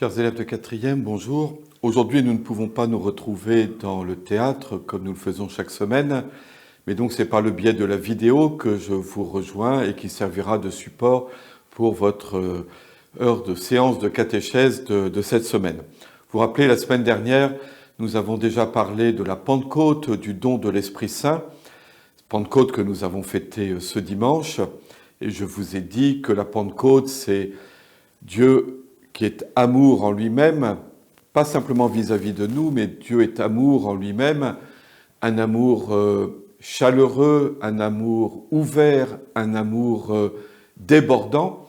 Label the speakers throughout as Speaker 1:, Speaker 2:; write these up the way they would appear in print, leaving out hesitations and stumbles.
Speaker 1: Chers élèves de 4e, bonjour. Aujourd'hui, nous ne pouvons pas nous retrouver dans le théâtre comme nous le faisons chaque semaine, mais donc c'est par le biais de la vidéo que je vous rejoins et qui servira de support pour votre heure de séance de catéchèse de cette semaine. Vous vous rappelez, la semaine dernière, nous avons déjà parlé de la Pentecôte, du don de l'Esprit Saint, Pentecôte que nous avons fêté ce dimanche, et je vous ai dit que la Pentecôte, c'est Dieu qui est amour en lui-même, pas simplement vis-à-vis de nous, mais Dieu est amour en lui-même, un amour chaleureux, un amour ouvert, un amour débordant,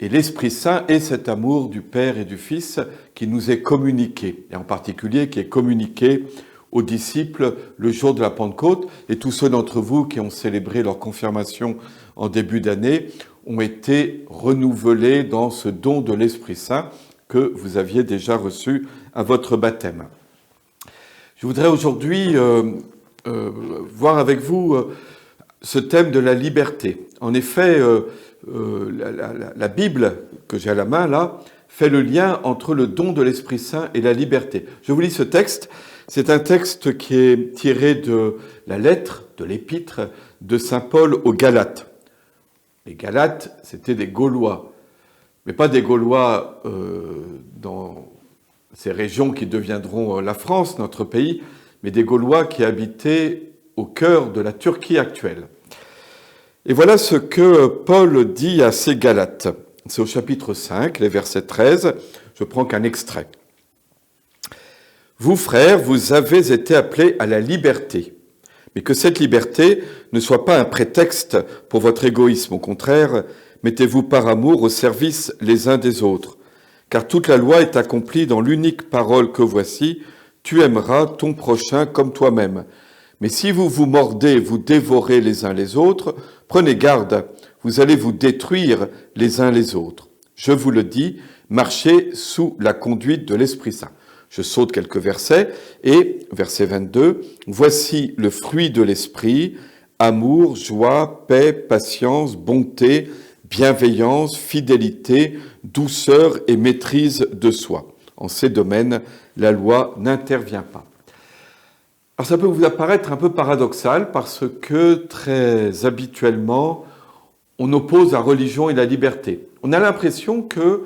Speaker 1: et l'Esprit Saint est cet amour du Père et du Fils qui nous est communiqué, et en particulier qui est communiqué aux disciples le jour de la Pentecôte, et tous ceux d'entre vous qui ont célébré leur confirmation en début d'année ont été renouvelés dans ce don de l'Esprit Saint que vous aviez déjà reçu à votre baptême. Je voudrais aujourd'hui voir avec vous ce thème de la liberté. En effet, la Bible que j'ai à la main là fait le lien entre le don de l'Esprit Saint et la liberté. Je vous lis ce texte. C'est un texte qui est tiré de la lettre, de l'épître de saint Paul aux Galates. Les Galates, c'était des Gaulois, mais pas des Gaulois dans ces régions qui deviendront la France, notre pays, mais des Gaulois qui habitaient au cœur de la Turquie actuelle. Et voilà ce que Paul dit à ces Galates. C'est au chapitre 5, les versets 13. Je prends qu'un extrait. « Vous, frères, vous avez été appelés à la liberté. Mais que cette liberté ne soit pas un prétexte pour votre égoïsme. Au contraire, mettez-vous par amour au service les uns des autres. Car toute la loi est accomplie dans l'unique parole que voici, tu aimeras ton prochain comme toi-même. Mais si vous vous mordez, vous dévorez les uns les autres, prenez garde, vous allez vous détruire les uns les autres. Je vous le dis, marchez sous la conduite de l'Esprit Saint. » Je saute quelques versets, et verset 22, « Voici le fruit de l'esprit, amour, joie, paix, patience, bonté, bienveillance, fidélité, douceur et maîtrise de soi. En ces domaines, la loi n'intervient pas. » Alors ça peut vous apparaître un peu paradoxal parce que très habituellement, on oppose la religion et la liberté. On a l'impression que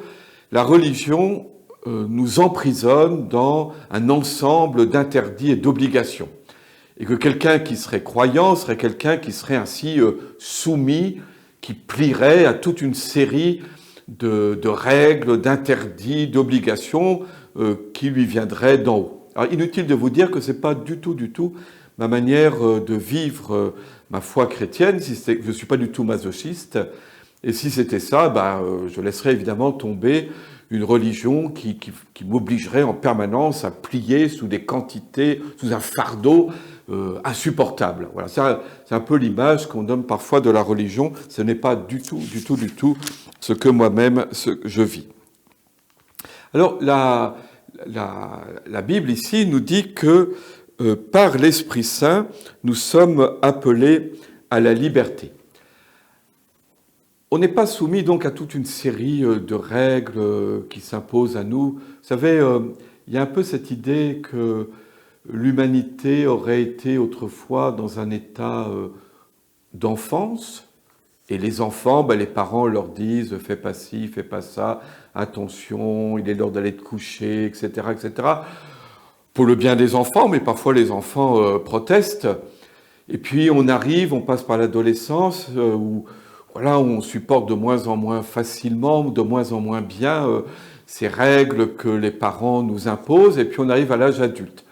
Speaker 1: la religion nous emprisonne dans un ensemble d'interdits et d'obligations. Et que quelqu'un qui serait croyant serait quelqu'un qui serait ainsi soumis, qui plierait à toute une série de règles, d'interdits, d'obligations qui lui viendraient d'en haut. Alors inutile de vous dire que c'est pas du tout ma manière de vivre ma foi chrétienne, je ne suis pas du tout masochiste, et si c'était ça, je laisserais évidemment tomber une religion qui m'obligerait en permanence à plier sous des quantités, sous un fardeau insupportable. Voilà, c'est un peu l'image qu'on donne parfois de la religion. Ce n'est pas du tout ce que moi-même je vis. Alors, la Bible ici nous dit que par l'Esprit Saint, nous sommes appelés à la liberté. On n'est pas soumis donc à toute une série de règles qui s'imposent à nous. Vous savez, il y a un peu cette idée que l'humanité aurait été autrefois dans un état d'enfance, et les enfants, les parents leur disent « fais pas ci, fais pas ça, attention, il est l'heure d'aller te coucher, etc. etc. » Pour le bien des enfants, mais parfois les enfants protestent. Et puis on passe par l'adolescence où on supporte de moins en moins facilement, de moins en moins bien ces règles que les parents nous imposent, et puis on arrive à l'âge adulte.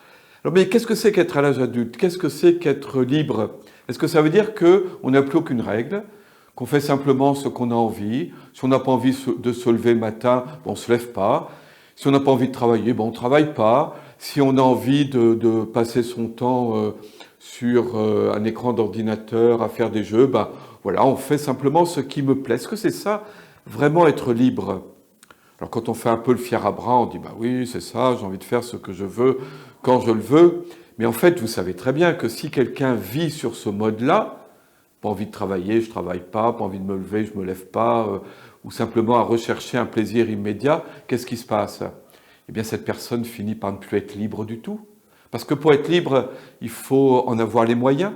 Speaker 1: Alors, mais qu'est-ce que c'est qu'être à l'âge adulte? Qu'est-ce que c'est qu'être libre? Est-ce que ça veut dire qu'on n'a plus aucune règle, qu'on fait simplement ce qu'on a envie? Si on n'a pas envie de se lever le matin, on ne se lève pas. Si on n'a pas envie de travailler, on ne travaille pas. Si on a envie de passer son temps sur un écran d'ordinateur à faire des jeux, on fait simplement ce qui me plaît. Est-ce que c'est ça, vraiment être libre? Alors quand on fait un peu le fier à bras, on dit oui, c'est ça, j'ai envie de faire ce que je veux, quand je le veux. Mais en fait, vous savez très bien que si quelqu'un vit sur ce mode-là, pas envie de travailler, je travaille pas envie de me lever, je me lève pas, ou simplement à rechercher un plaisir immédiat, qu'est-ce qui se passe? eh bien cette personne finit par ne plus être libre du tout. Parce que pour être libre, il faut en avoir les moyens.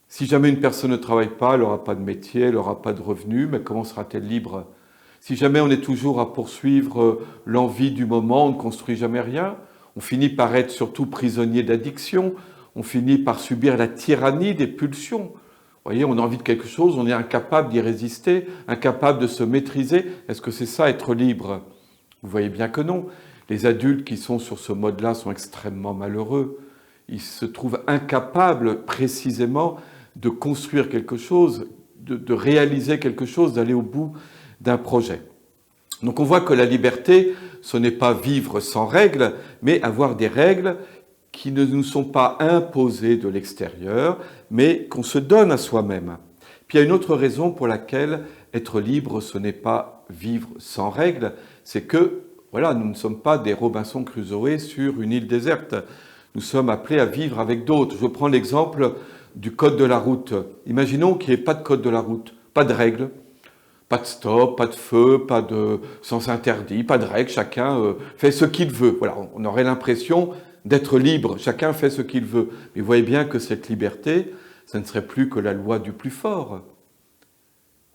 Speaker 1: Si jamais une personne ne travaille pas, elle n'aura pas de métier, elle n'aura pas de revenus, mais comment sera-t-elle libre? Si jamais on est toujours à poursuivre l'envie du moment, on ne construit jamais rien. On finit par être surtout prisonnier d'addiction, on finit par subir la tyrannie des pulsions. Vous voyez, on a envie de quelque chose, on est incapable d'y résister, incapable de se maîtriser. Est-ce que c'est ça, être libre? Vous voyez bien que non. Les adultes qui sont sur ce mode-là sont extrêmement malheureux. Ils se trouvent incapables précisément de construire quelque chose, de réaliser quelque chose, d'aller au bout d'un projet. Donc on voit que la liberté, ce n'est pas vivre sans règles, mais avoir des règles qui ne nous sont pas imposées de l'extérieur, mais qu'on se donne à soi-même. Puis il y a une autre raison pour laquelle être libre, ce n'est pas vivre sans règles, c'est que voilà, nous ne sommes pas des Robinson Crusoe sur une île déserte. Nous sommes appelés à vivre avec d'autres. Je prends l'exemple du code de la route. Imaginons qu'il n'y ait pas de code de la route, pas de règles, pas de stop, pas de feu, pas de sens interdit, pas de règles. Chacun fait ce qu'il veut. Voilà, on aurait l'impression d'être libre. Chacun fait ce qu'il veut. Mais vous voyez bien que cette liberté, ça ne serait plus que la loi du plus fort.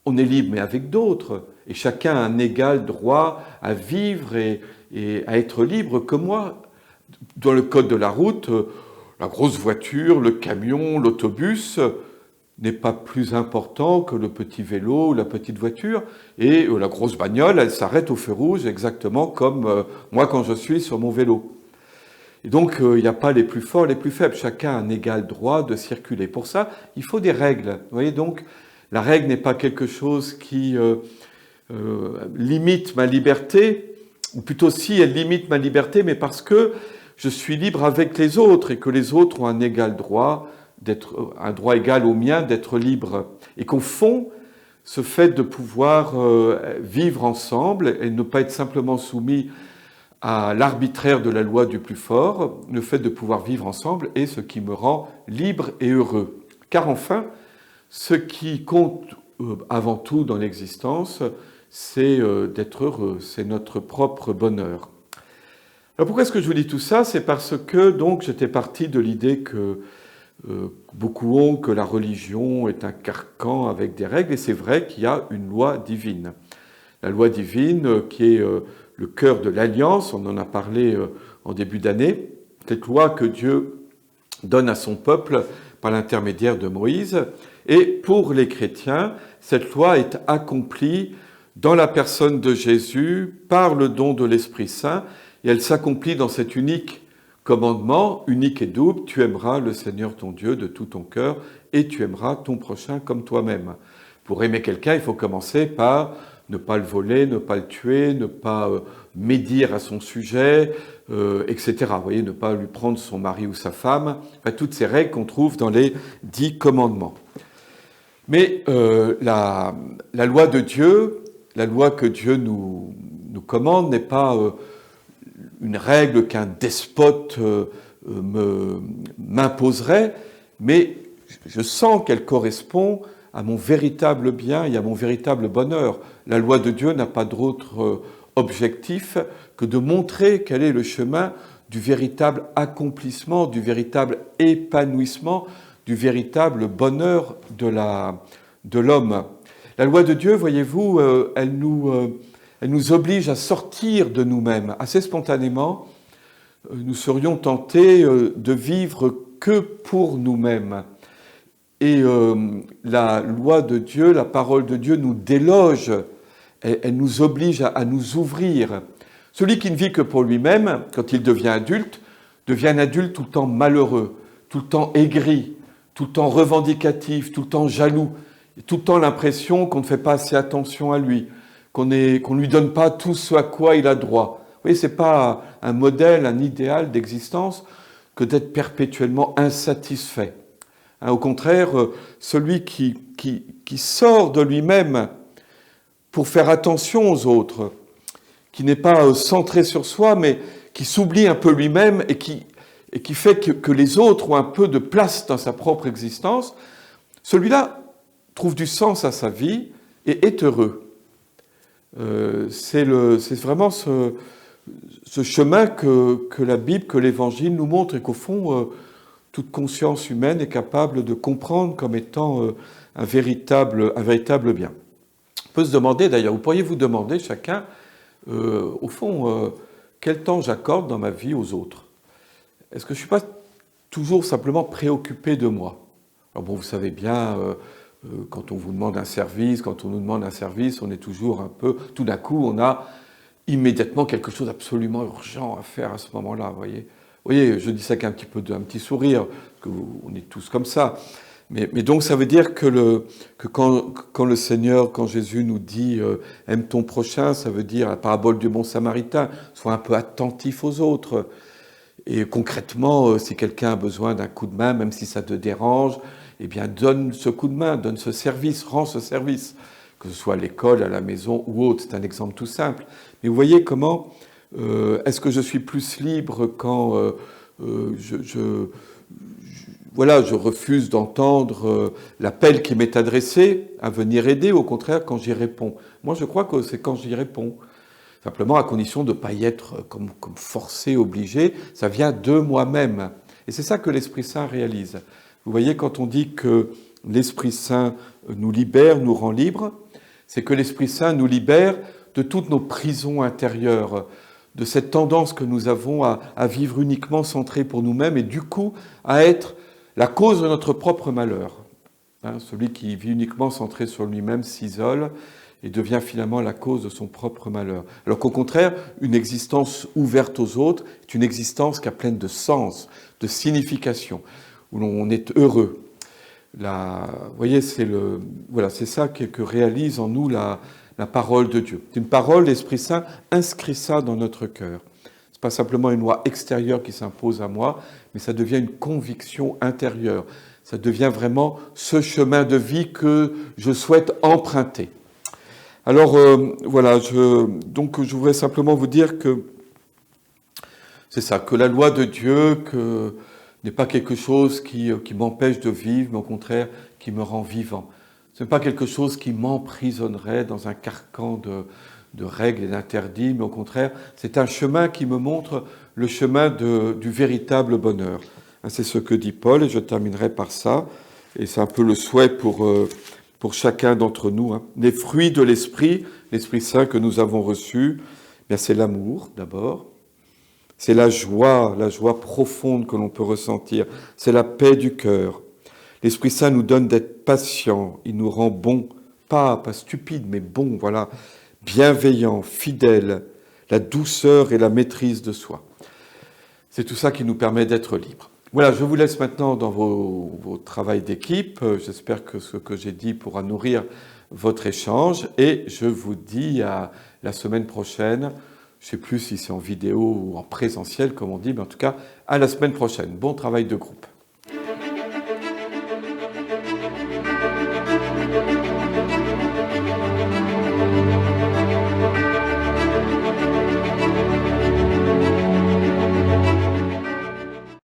Speaker 1: On est libre, mais avec d'autres. Et chacun a un égal droit à vivre et à être libre que moi. Dans le code de la route, la grosse voiture, le camion, l'autobus n'est pas plus important que le petit vélo ou la petite voiture. Et la grosse bagnole, elle s'arrête au feu rouge exactement comme moi quand je suis sur mon vélo. Et donc, il n'y a pas les plus forts, les plus faibles. Chacun a un égal droit de circuler. Pour ça, il faut des règles. Vous voyez, donc, la règle n'est pas quelque chose qui limite ma liberté, ou plutôt si elle limite ma liberté, mais parce que je suis libre avec les autres et que les autres ont un égal droit, un droit égal au mien d'être libre. Et qu'au fond, ce fait de pouvoir vivre ensemble et ne pas être simplement soumis à l'arbitraire de la loi du plus fort, le fait de pouvoir vivre ensemble est ce qui me rend libre et heureux. Car enfin, ce qui compte avant tout dans l'existence, c'est d'être heureux, c'est notre propre bonheur. Alors pourquoi est-ce que je vous dis tout ça? C'est parce que donc j'étais parti de l'idée que beaucoup ont que la religion est un carcan avec des règles, et c'est vrai qu'il y a une loi divine. La loi divine qui est le cœur de l'alliance, on en a parlé en début d'année, cette loi que Dieu donne à son peuple par l'intermédiaire de Moïse. Et pour les chrétiens, cette loi est accomplie dans la personne de Jésus par le don de l'Esprit Saint, et elle s'accomplit dans cet unique commandement, unique et double: tu aimeras le Seigneur ton Dieu de tout ton cœur et tu aimeras ton prochain comme toi-même. Pour aimer quelqu'un, il faut commencer par ne pas le voler, ne pas le tuer, ne pas médire à son sujet, etc. Vous voyez, ne pas lui prendre son mari ou sa femme. Enfin, toutes ces règles qu'on trouve dans les 10 commandements. Mais la loi de Dieu, la loi que Dieu nous commande, n'est pas une règle qu'un despote m'imposerait, mais je sens qu'elle correspond à mon véritable bien et à mon véritable bonheur. La loi de Dieu n'a pas d'autre objectif que de montrer quel est le chemin du véritable accomplissement, du véritable épanouissement, du véritable bonheur de l'homme. La loi de Dieu, voyez-vous, elle nous oblige à sortir de nous-mêmes. Assez spontanément, nous serions tentés de vivre que pour nous-mêmes. Et la loi de Dieu, la parole de Dieu nous déloge, elle nous oblige à nous ouvrir. Celui qui ne vit que pour lui-même, quand il devient un adulte tout le temps malheureux, tout le temps aigri, tout le temps revendicatif, tout le temps jaloux, tout le temps l'impression qu'on ne fait pas assez attention à lui, qu'on ne lui donne pas tout ce à quoi il a droit. Vous voyez, ce n'est pas un modèle, un idéal d'existence que d'être perpétuellement insatisfait. Au contraire, celui qui sort de lui-même pour faire attention aux autres, qui n'est pas centré sur soi, mais qui s'oublie un peu lui-même et qui fait que les autres ont un peu de place dans sa propre existence, celui-là trouve du sens à sa vie et est heureux. C'est vraiment ce chemin que la Bible, que l'Évangile nous montre et qu'au fond, toute conscience humaine est capable de comprendre comme étant un véritable bien. On peut se demander, d'ailleurs, vous pourriez vous demander chacun, au fond, quel temps j'accorde dans ma vie aux autres? Est-ce que je ne suis pas toujours simplement préoccupé de moi? Alors bon, vous savez bien, quand on vous demande un service, quand on nous demande un service, on est toujours un peu... Tout d'un coup, on a immédiatement quelque chose d'absolument urgent à faire à ce moment-là, vous voyez, je dis ça qu'un petit sourire, parce qu'on est tous comme ça. Mais donc ça veut dire que quand le Seigneur, quand Jésus nous dit aime ton prochain, ça veut dire la parabole du bon samaritain, sois un peu attentif aux autres. Et concrètement, si quelqu'un a besoin d'un coup de main, même si ça te dérange, eh bien donne ce coup de main, donne ce service, rends ce service, que ce soit à l'école, à la maison ou autre. C'est un exemple tout simple. Mais vous voyez comment est-ce que je suis plus libre quand je refuse d'entendre l'appel qui m'est adressé à venir aider, au contraire quand j'y réponds. Moi je crois que c'est quand j'y réponds. Simplement à condition de ne pas y être comme forcé, obligé, ça vient de moi-même. Et c'est ça que l'Esprit Saint réalise. Vous voyez, quand on dit que l'Esprit Saint nous libère, nous rend libres, c'est que l'Esprit Saint nous libère de toutes nos prisons intérieures, de cette tendance que nous avons à vivre uniquement centré pour nous-mêmes et du coup à être la cause de notre propre malheur. Celui qui vit uniquement centré sur lui-même s'isole et devient finalement la cause de son propre malheur. Alors qu'au contraire, une existence ouverte aux autres est une existence qui est pleine de sens, de signification, où l'on est heureux. Vous voyez, c'est ça que réalise en nous la parole de Dieu. C'est une parole, l'Esprit Saint inscrit ça dans notre cœur. Ce n'est pas simplement une loi extérieure qui s'impose à moi, mais ça devient une conviction intérieure. Ça devient vraiment ce chemin de vie que je souhaite emprunter. Alors donc je voudrais simplement vous dire que c'est ça, que la loi de Dieu n'est pas quelque chose qui m'empêche de vivre, mais au contraire qui me rend vivant. Ce n'est pas quelque chose qui m'emprisonnerait dans un carcan de règles et d'interdits, mais au contraire, c'est un chemin qui me montre le chemin du véritable bonheur. C'est ce que dit Paul, et je terminerai par ça, et c'est un peu le souhait pour chacun d'entre nous. Les fruits de l'Esprit Saint que nous avons reçus, c'est l'amour d'abord, c'est la joie profonde que l'on peut ressentir, c'est la paix du cœur. L'Esprit Saint nous donne d'être patients, il nous rend bons, pas stupides, mais bons, voilà, bienveillants, fidèles, la douceur et la maîtrise de soi. C'est tout ça qui nous permet d'être libres. Voilà, je vous laisse maintenant dans vos travails d'équipe. J'espère que ce que j'ai dit pourra nourrir votre échange et je vous dis à la semaine prochaine. Je ne sais plus si c'est en vidéo ou en présentiel, comme on dit, mais en tout cas, à la semaine prochaine. Bon travail de groupe.